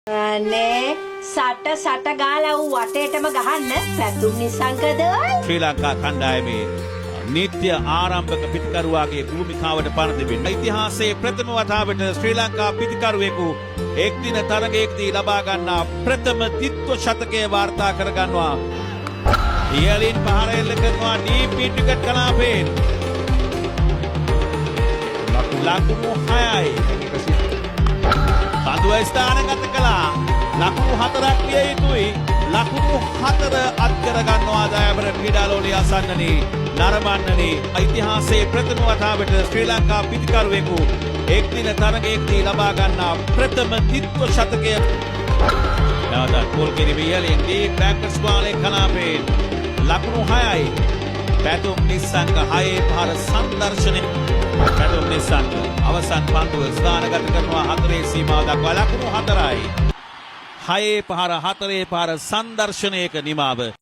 අනේ සට ගාලා ඌ වටේටම ගහන්න පැතුම් නිසංකද ශ්‍රී ලංකා කණ්ඩායමේ නිත්‍ය ආරම්භක පිතිකරුවාගේ භූමිකාවට පණ දෙමින් ඉතිහාසයේ ප්‍රථම වතාවට ශ්‍රී ලංකා පිතිකරුවෙකු එක්දින තරගයකදී ලබා ගන්නා ප්‍රථම ත්‍රිත්ව ශතකය වාර්තා කර ගන්නවා. ඉහළින් පහර එල්ල කරනවා ඩීප් ක්‍රිකට් කලාපයෙන්. ලකුණු 6යි. පන්දුව ස්ථානගත කළා. ලකුණු 4ක් විය යුතුයි. ලකුණු 4 අත් කර ගන්නවා දයාබර ක්‍රීඩාලෝලී අසන්නනි නරඹන්නනි ඉතිහාසයේ ප්‍රථම වතාවට ශ්‍රී ලංකා පිතිකරුවෙකු එක්දින තරගයකදී ලබා ගන්නා ප්‍රථම ත්‍රිත්ව ශතකය. නැවතත් ගෝල් කිරීම ඉහළින් ඩීප් බැක්වර්ඩ්ස් වාලේ කලාපයෙන් ලකුණු 6යි. පැතුම් නිස්සංක 6 පහර සංදර්ශනය. පැතුම් නිස්සංක අවසන් පන්දුව ස්ථානගත කරනවා 4 සීමාව දක්වා ලකුණු 4යි. 6 පහර 4 පහර සංදර්ශනයක නිමාව.